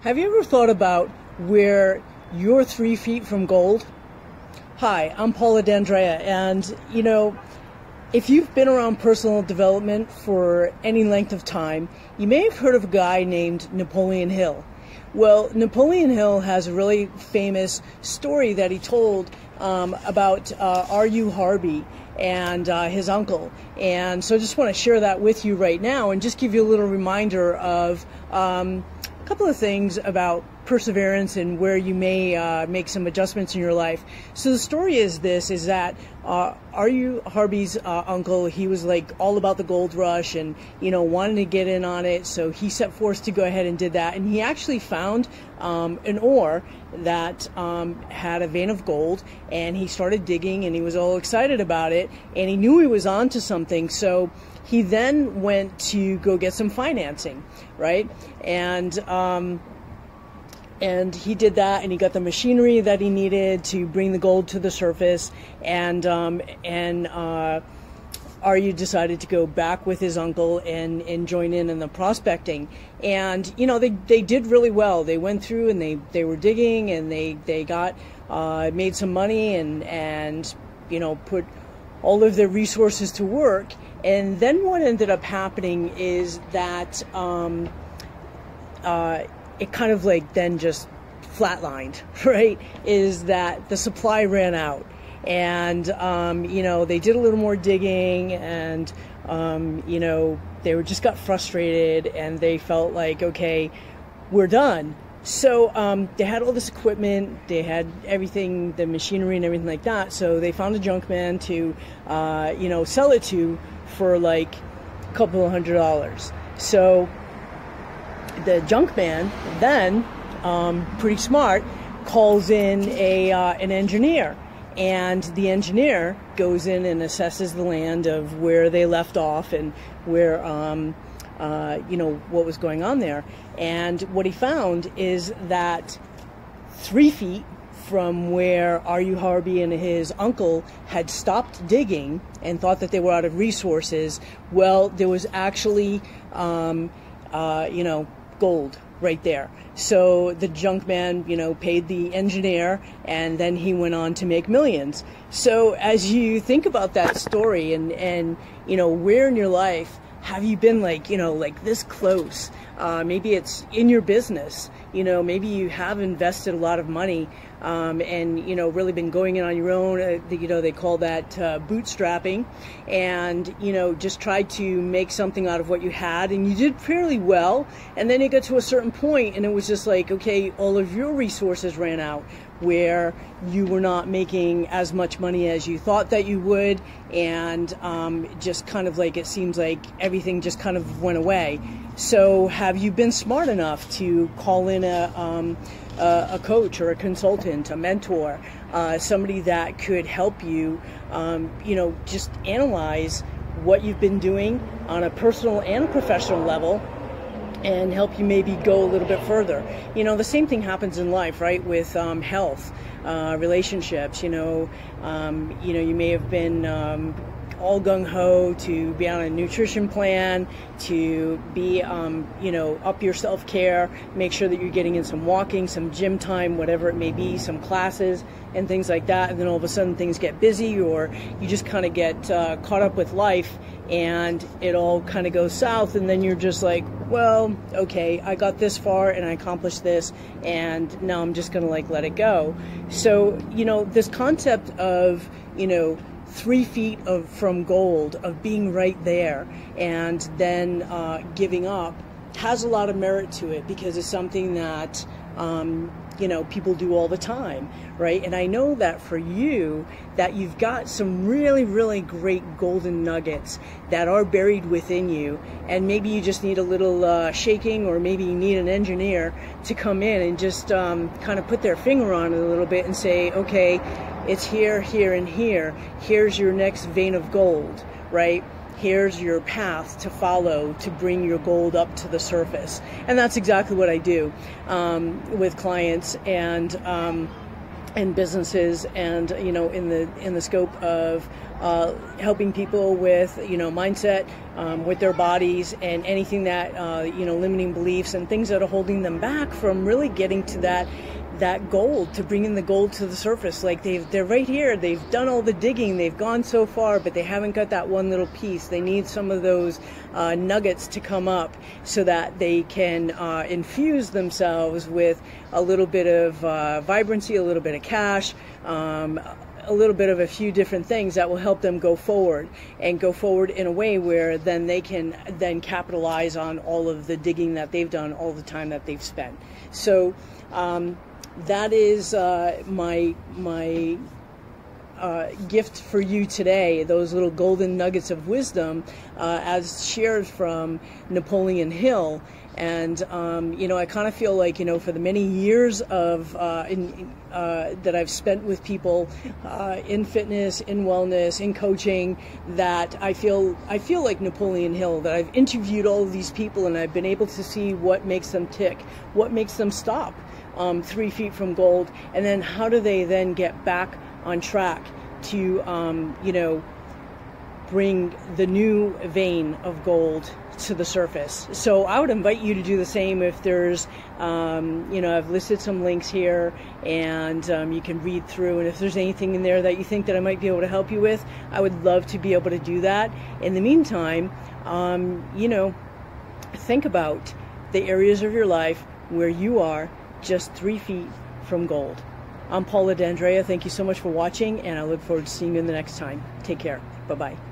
Have you ever thought about where you're 3 feet from gold? Hi, I'm Paula D'Andrea, and if you've been around personal development for any length of time, you may have heard of a guy named Napolean Hill. Well, Napolean Hill has a really famous story that he told about R.U. Harvey and his uncle. And so I just want to share that with you right now and just give you a little reminder of a couple of things about perseverance and where you may make some adjustments in your life. So the story is that R.U. Harvey's uncle, he was like all about the gold rush and wanted to get in on it, so he set forth to go ahead and did that, and he actually found an ore that had a vein of gold, and he started digging and he was all excited about it, and he knew he was onto something. So he then went to go get some financing, right? And he did that, and he got the machinery that he needed to bring the gold to the surface, and R.U. decided to go back with his uncle and join in the prospecting. And they did really well. They went through and they were digging, and they got made some money and put all of their resources to work. And then what ended up happening is that it kind of like then just flatlined, right? Is that the supply ran out, and they did a little more digging, and they just got frustrated, and they felt like, okay, we're done. So they had all this equipment, they had everything, the machinery and everything like that. So they found a junk man to sell it to for like a couple of $100s. So the junk man then, pretty smart, calls in an engineer, and the engineer goes in and assesses the land of where they left off and where what was going on there. And what he found is that 3 feet from where R.U. Harvey and his uncle had stopped digging and thought that they were out of resources, well, there was actually gold right there. So the junk man, paid the engineer, and then he went on to make millions. So as you think about that story and where in your life have you been like this close? Maybe it's in your business. Maybe you have invested a lot of money and really been going in on your own. They call that bootstrapping, and just tried to make something out of what you had, and you did fairly well. And then you got to a certain point, and it was just like, okay, all of your resources ran out, where you were not making as much money as you thought that you would, and just kind of like, it seems like everything just kind of went away. So have you been smart enough to call in a coach or a consultant, a mentor, somebody that could help you, just analyze what you've been doing on a personal and a professional level, and help you maybe go a little bit further? The same thing happens in life, right? With health, relationships. You may have been all gung-ho to be on a nutrition plan, to be, up your self-care, make sure that you're getting in some walking, some gym time, whatever it may be, some classes and things like that. And then all of a sudden things get busy, or you just kind of get caught up with life, and it all kind of goes south, and then you're just like, well, okay, I got this far and I accomplished this, and now I'm just going to let it go. So, this concept of, 3 feet from gold, of being right there, and then giving up, has a lot of merit to it, because it's something that people do all the time, right? And I know that for you, that you've got some really, really great golden nuggets that are buried within you, and maybe you just need a little shaking, or maybe you need an engineer to come in and just kind of put their finger on it a little bit and say, okay, it's here, here, and here. Here's your next vein of gold, right? Here's your path to follow to bring your gold up to the surface. And that's exactly what I do with clients. And and businesses, and in the scope of helping people with mindset, with their bodies, and anything that limiting beliefs and things that are holding them back from really getting to that gold, to bringing the gold to the surface. Like they're right here, they've done all the digging, they've gone so far, but they haven't got that one little piece. They need some of those nuggets to come up so that they can infuse themselves with a little bit of vibrancy, a little bit of cash, a little bit of a few different things that will help them go forward, and go forward in a way where then they can then capitalize on all of the digging that they've done, all the time that they've spent. So that is my gift for you today, those little golden nuggets of wisdom as shared from Napoleon Hill. And I kind of feel like, for the many years of that I've spent with people in fitness, in wellness, in coaching, that I feel like Napoleon Hill, that I've interviewed all of these people and I've been able to see what makes them tick, what makes them stop 3 feet from gold, and then how do they then get back on track to bring the new vein of gold to the surface. So I would invite you to do the same. If there's I've listed some links here, and you can read through, and if there's anything in there that you think that I might be able to help you with, I would love to be able to do that. In the meantime, think about the areas of your life where you are just 3 feet from gold. I'm Paula D'Andrea. Thank you so much for watching, and I look forward to seeing you the next time. Take care. Bye-bye.